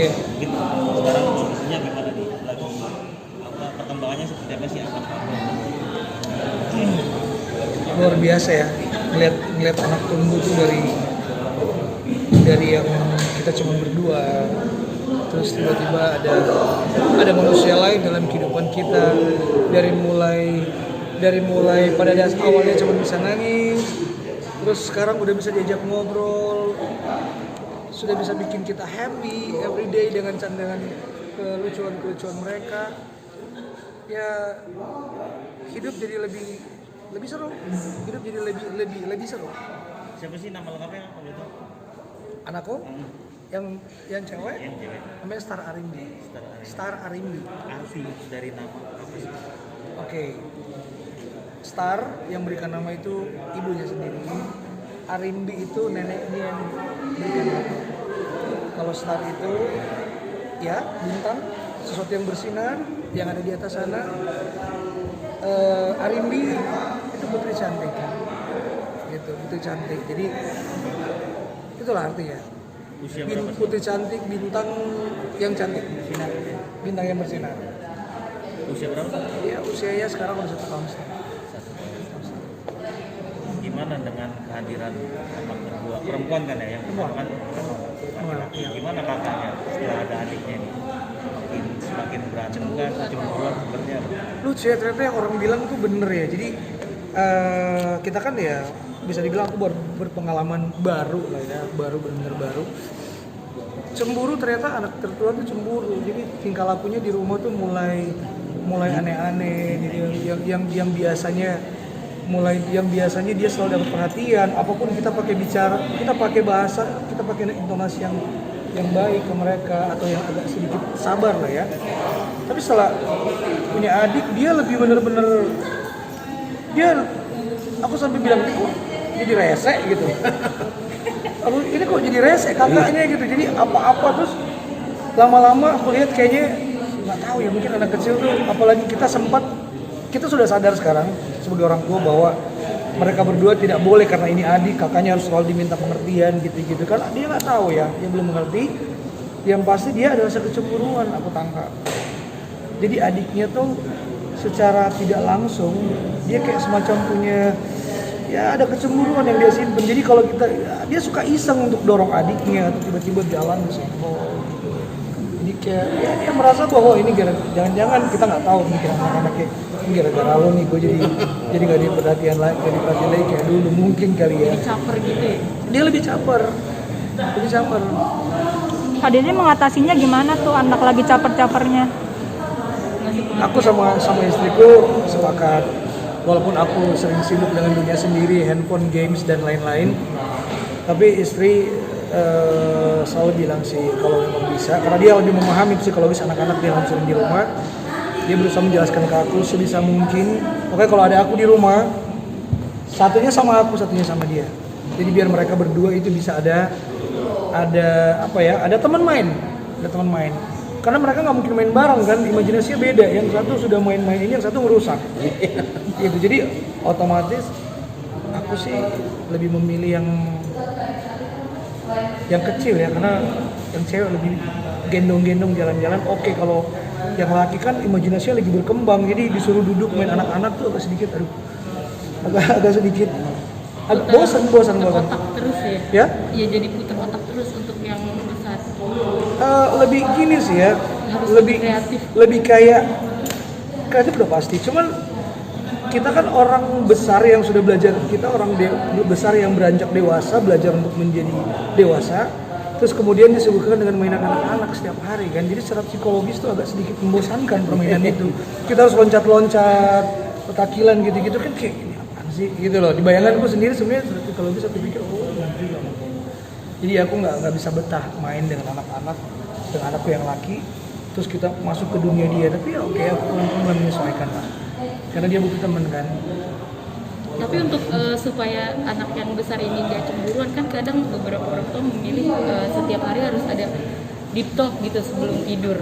Iya. Mungkin sekarang posisinya gimana nih? Lagi apa perkembangannya seperti apa sih anak kamu? Luar biasa ya, ngeliat anak tumbuh tuh dari yang kita cuma berdua, terus tiba-tiba ada manusia lain dalam kehidupan kita, dari mulai pada dasar awalnya cuma bisa nangis, terus sekarang udah bisa diajak ngobrol, sudah bisa bikin kita happy everyday dengan kelucuan mereka. Ya, hidup jadi lebih seru, hidup jadi lebih seru. Siapa sih nama lengkapnya kalau itu? Anakku yang cewek, Yang cewek. namanya Star Arimbi. Star Arimbi. Arti dari nama apa sih? Oke. Star yang berikan nama itu ibunya sendiri. Arimbi itu neneknya yang berikan nama. Kalau Star itu ya bintang, sesuatu yang bersinar yang ada di atas sana. Arimbi itu putri cantik kan, gitu, putri cantik. Jadi itulah artinya. Usia berapa? Putri cantik, bintang yang cantik, bintang yang bersinar. Usia berapa? Ya usianya sekarang udah 1 tahun. Gimana dengan kehadiran anak kedua perempuan kan ya yang pertama kan laki-laki. Gimana kakaknya setelah ada adiknya ini? Semakin berantem kan, cemburuan sebenarnya. Lucu ya, ternyata yang orang bilang tuh bener ya. Jadi kita kan ya bisa dibilang aku berpengalaman baru lah ya, benar-benar baru. Cemburu, ternyata anak tertua tuh cemburu. Jadi tingkah lakunya di rumah tuh mulai aneh-aneh. Jadi yang biasanya dia selalu dapat perhatian. Apapun kita pakai bicara, kita pakai bahasa, kita pakai intonasi yang baik ke mereka atau yang agak sedikit sabar lah ya. Tapi setelah punya adik, dia lebih bener-bener aku sampai bilang kok jadi rese gitu. Ini kok jadi rese kakaknya gitu. Jadi apa-apa terus lama-lama aku lihat kayaknya nggak tahu ya, mungkin anak kecil tuh, apalagi kita sudah sadar sekarang sebagai orang tua bahwa mereka berdua tidak boleh karena ini adik, kakaknya harus selalu diminta pengertian gitu-gitu. Karena dia nggak tahu ya, dia belum mengerti. Yang pasti dia ada rasa kecemburuan, aku tangkap. Jadi adiknya tuh secara tidak langsung dia kayak semacam punya ya ada kecemburuan yang dia simpen. Jadi kalau dia suka iseng untuk dorong adiknya atau tiba-tiba jalan senggol gitu. Jadi kayak ya, dia merasa bahwa ini jangan-jangan kita nggak tahu mikir anak-anaknya ini gara-gara lo nih gue jadi nggak diperhatian lagi kayak dulu mungkin kali ya. Lebih caper gitu ya? Dia lebih caper. Kak Dede mengatasinya gimana tuh anak lagi caper-capernya? Aku sama istriku sepakat, walaupun aku sering sibuk dengan dunia sendiri, handphone, games dan lain-lain, tapi istri selalu bilang sih kalau memang bisa, karena dia lebih memahami psikologis anak-anak yang sering di rumah. Dia berusaha menjelaskan ke aku sebisa mungkin. Pokoknya kalau ada aku di rumah, satunya sama aku, satunya sama dia. Jadi biar mereka berdua itu bisa ada teman main. Karena mereka nggak mungkin main bareng kan, imajinasinya beda. Yang satu sudah main-main ini, yang satu ngerusak. Gitu. Jadi otomatis aku sih lebih memilih yang kecil ya, karena yang cewek lebih gendong-gendong jalan-jalan. Oke, kalau yang laki kan imajinasinya lagi berkembang, jadi disuruh duduk main anak-anak tuh agak sedikit bosan. Otak terus ya? Ya? Iya, jadi putar otak terus untuk yang besar. Lebih gini sih ya, Harus kreatif. lebih kayak kreatif udah pasti. Cuman kita kan orang besar yang sudah belajar, kita orang besar yang beranjak dewasa, belajar untuk menjadi dewasa. Terus kemudian disibukkan dengan mainan anak-anak setiap hari kan. Jadi secara psikologis tuh agak sedikit membosankan permainan itu. Kita harus loncat-loncat, petakilan gitu-gitu kan kayak ini apaan sih gitu loh. Di bayanganku sendiri sebenarnya secara psikologis aku pikir nanti juga. Jadi aku nggak bisa betah main dengan anak-anak, dengan anakku yang laki. Terus kita masuk ke dunia dia, tapi ya oke, aku pelan-pelan menyesuaikan lah. Karena dia butuh teman kan. Tapi untuk supaya anak yang besar ini gak cemburuan, kan kadang beberapa orang tua memilih setiap hari harus ada deep talk gitu sebelum tidur.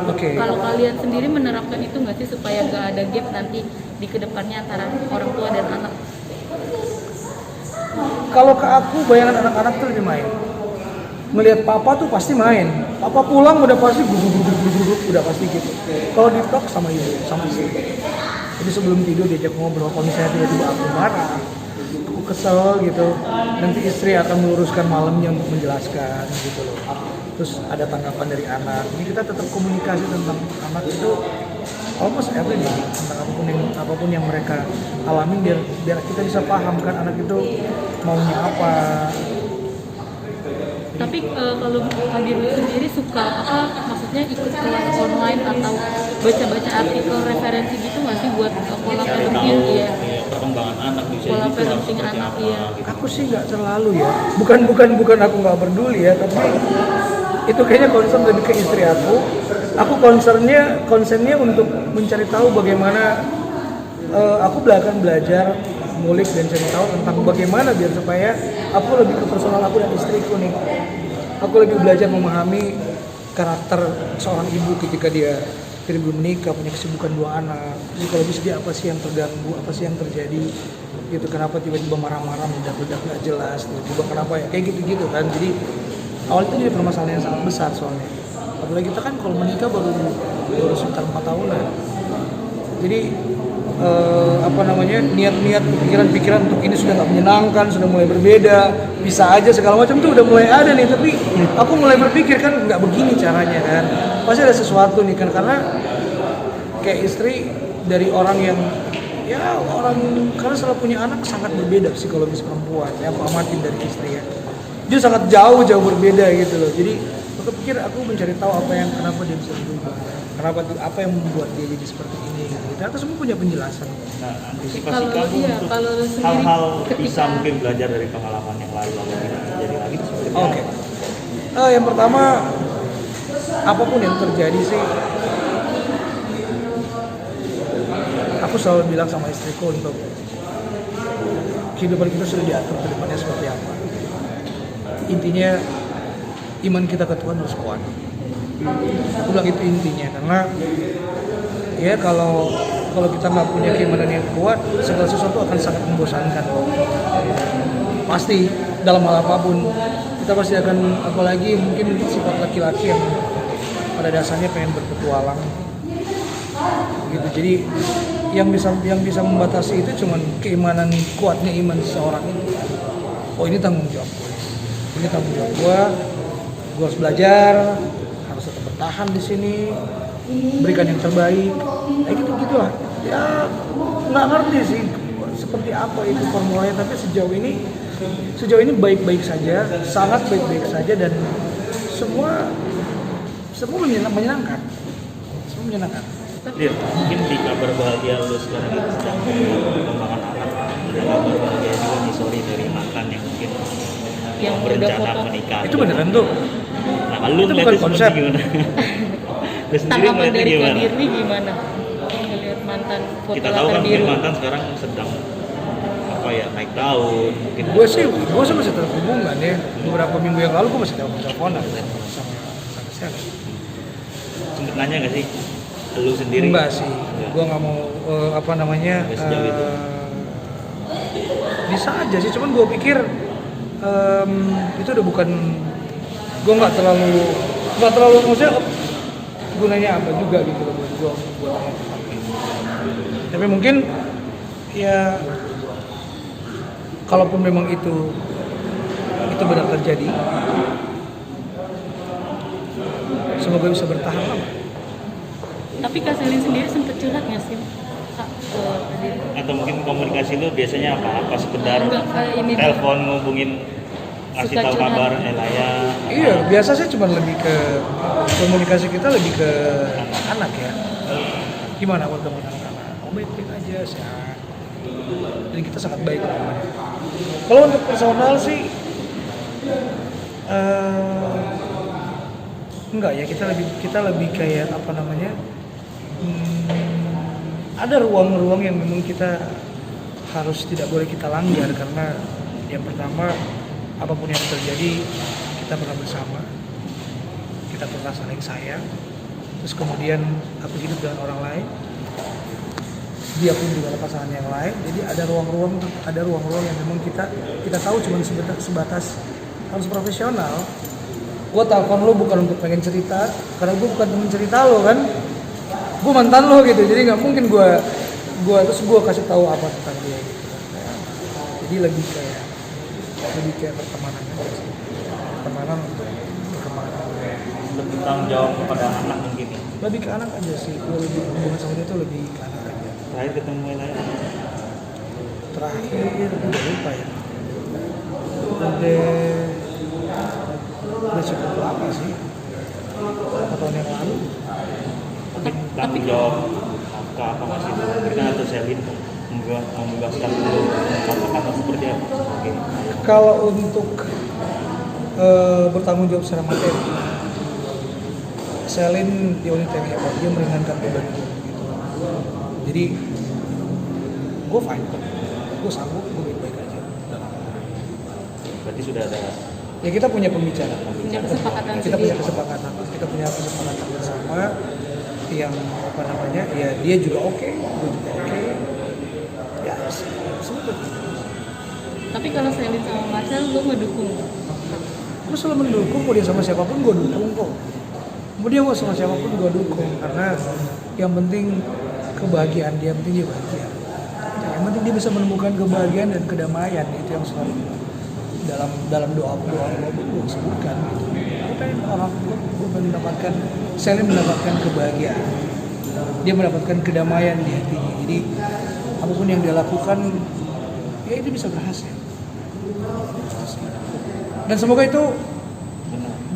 Oke. Kalau kalian sendiri menerapkan itu nggak sih supaya gak ada gap nanti di kedepannya antara orang tua dan anak? Kalau ke aku, bayangan anak-anak tuh lebih main. melihat papa tuh pasti main. Papa pulang udah pasti guguk, udah pasti gitu. Kalau di talk sama ibu, sama istri. Jadi sebelum tidur diajak ngobrol, kalau misalnya tiba-tiba aku marah, aku kesel gitu, nanti istri akan meluruskan malamnya untuk menjelaskan gitu loh. Terus ada tanggapan dari anak. Jadi kita tetap komunikasi tentang anak itu almost every day, tentang apapun yang mereka alami biar kita bisa paham kan anak itu maunya apa. Tapi kalau Hadir sendiri suka maksudnya ikut kelas online atau baca-baca artikel referensi gitu nggak sih buat pola Cari parenting tahu ya? perkembangan anak di usia Pola itu harus parenting seperti anak, apa iya. gitu. Aku sih nggak terlalu ya, bukan aku nggak peduli ya, tapi itu kayaknya concern lebih ke istri aku. Aku concernnya untuk mencari tahu bagaimana aku belajar ngulik dan cari tahu tentang bagaimana biar supaya aku lebih ke personal aku dan istriku nih. Aku lebih belajar memahami karakter seorang ibu ketika dia belum menikah, punya kesibukan 2 anak. Psikologis dia apa sih yang terganggu, apa sih yang terjadi gitu, kenapa tiba-tiba marah-marah, mendadak nggak jelas, tiba-tiba kenapa ya, kayak gitu-gitu kan. Jadi awal itu jadi permasalahan yang sangat besar soalnya. Apalagi kita kan kalau menikah baru sekitar 4 tahunan. Jadi niat-niat pikiran-pikiran untuk ini sudah nggak menyenangkan, sudah mulai berbeda, bisa aja segala macam tuh udah mulai ada nih. Tapi aku mulai berpikir kan nggak begini caranya kan, pasti ada sesuatu nih kan, karena kayak istri dari orang yang karena setelah punya anak sangat berbeda psikologis perempuan yang aku amatin dari istri ya, dia sangat jauh berbeda gitu loh. Jadi aku pikir aku mencari tahu kenapa dia bisa berubah, apa yang membuat dia jadi seperti ini gitu. Ternyata semua punya penjelasan. Nah, antisipasi Kalau kamu untuk kalau lu sendiri hal-hal ketika- bisa mungkin belajar dari pengalaman yang lalu agar tidak terjadi lagi itu seperti Oke. apa? Yang pertama, apapun yang terjadi sih, aku selalu bilang sama istriku untuk kehidupan kita sudah diatur ke depannya seperti apa. Intinya iman kita ke Tuhan harus kuat. Aku bilang itu intinya, karena ya kalau kita nggak punya keimanan yang kuat, segala sesuatu akan sangat membosankan. Pasti dalam hal apapun kita pasti akan, apalagi mungkin sifat laki-laki yang pada dasarnya pengen berpetualang gitu. Jadi yang bisa membatasi itu cuman keimanan, kuatnya iman seseorang itu. Oh, ini tanggung jawab gue, ini tanggung jawab gue harus belajar, harus tetap bertahan di sini, berikan yang terbaik, kayak gitulah. Ya nggak ngerti sih seperti apa itu formulanya, tapi sejauh ini baik-baik saja, sangat baik-baik saja, dan semua menyenangkan, semua menyenangkan. Dir, mungkin di kabar bahagia lu sekarang itu sedang perkembangan anak, ada kabar bahagia juga nih, sorry, dari mantan yang mungkin Yang berencana udah foto. menikah. Itu beneran tuh. Nah, kalau lu Itu ngeliatnya bukan seperti konsep. gimana? Lu sendiri Tanggapan ngeliatnya dari gimana? Hadir nih gimana? Ngeliat mantan foto Kita tahu latar kan mungkin biru. mantan sekarang sedang naik daun, mungkin Gue sih masih terhubungan ya. Beberapa minggu yang lalu gue masih teleponan sama Sel. sempet nanya nggak sih lu sendiri? Enggak sih, Enggak. gue nggak mau Nggak sejauh itu. bisa aja sih, cuman gue pikir itu udah bukan, gue nggak terlalu maksudnya gunanya apa juga gitu loh buat gue. Tapi mungkin ya kalaupun memang itu benar terjadi, semoga bisa bertahan lama. Tapi Kak Selin sendiri sempet curhat nggak sih Kak ke Hadir? Atau mungkin komunikasi lu biasanya apa sekedar Enggak, kayak ini deh. telepon ngubungin kasih Suka tahu curhat. kabar Elaya? Iya, biasa sih cuma lebih ke komunikasi kita lebih ke anak ya. Gimana perkembangan anak-anak? Oh, baik-baik aja, sehat. Dan kita sangat baik hubungannya. Kalau untuk personal sih, enggak ya, kita lebih kayak apa namanya? Ada ruang-ruang yang memang kita harus tidak boleh kita langgar, karena yang pertama, apapun yang terjadi kita pernah bersama, kita pernah saling sayang, terus kemudian aku hidup dengan orang lain, dia pun juga ada pasangan yang lain. Jadi ada ruang-ruang yang memang kita tahu cuma sebatas harus profesional, gue telepon lo bukan untuk pengen cerita, karena gue bukan temen cerita lo kan, gue mantan lo gitu, jadi nggak mungkin gue kasih tahu apa tentang dia gitu. Jadi lebih kayak pertemanan aja sih, pertemanan untuk perkembangan. Lebih tanggung jawab kepada anak mungkin ya. Lebih ke anak aja sih, gue lebih hubungan sama dia tuh lebih ke anak aja. Terakhir ketemu lagi. Terakhir udah lupa ya, udah cukup lama sih, berapa tahun yang lalu. Tanggung jawab apa masih itu kita atau Selin membebaskan dulu kata-kata seperti apa? Oke. Kalau untuk bertanggung jawab secara materi, Selin di unit yang hebat, dia meringankan beban gue gitu. Jadi gue fine, gue sanggup, gue baik-baik aja. Berarti sudah ada Ya kita punya pembicaraan, Punya kesepakatan kita punya sendiri. kesepakatan bersama yang apa namanya, ya dia juga oke, gue juga oke. Ya sempet. Tapi kalau Selin sama Marcel, lu ngedukung? Gue selalu mendukung, mau dia sama siapapun gue dukung kok. Mau dia mau sama siapapun gue dukung, karena yang penting kebahagiaan dia, yang penting dia bahagia. Yang penting dia bisa menemukan kebahagiaan dan kedamaian, itu yang selalu dalam doa gue sebutkan. Gue pengen gue mendapatkan, Selin mendapatkan kebahagiaan, dia mendapatkan kedamaian di hatinya. Jadi apapun yang dia lakukan, ya itu bisa berhasil. Dan semoga itu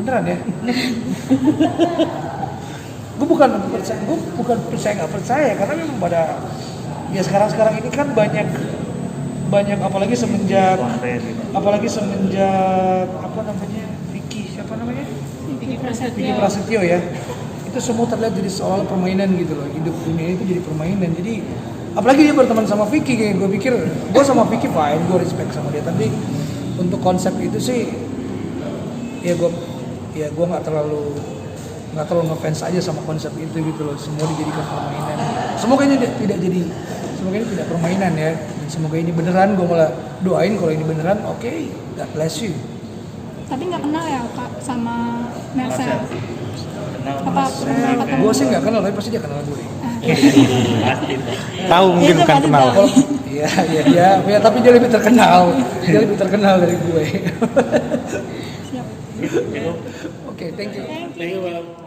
beneran ya. gue bukan percaya nggak percaya, karena memang pada ya sekarang ini kan banyak apalagi semenjak apa namanya, siapa namanya Vicky Vicky Prasetyo ya, itu semua terlihat jadi seolah permainan gitu loh, hidup dunia itu jadi permainan. Jadi apalagi dia berteman sama Vicky, kayak gue pikir gue sama Vicky fine, gue respect sama dia, tapi untuk konsep itu sih ya gue nggak terlalu ngefans aja sama konsep itu gitu loh. Semua dijadikan permainan, semoga ini tidak permainan ya, dan semoga ini beneran. Gue malah doain kalau ini beneran, oke, God bless you. Tapi nggak kenal ya Kak sama Marcel? kenal Apa pernah ketemu? Gue sih nggak kenal, tapi pasti dia kenal gue. pasti. Tahu mungkin Itu bukan pasti kenal. tahu. Iya, tapi dia lebih terkenal dari gue. Siap. Oke, thank you. Thank you, Bang.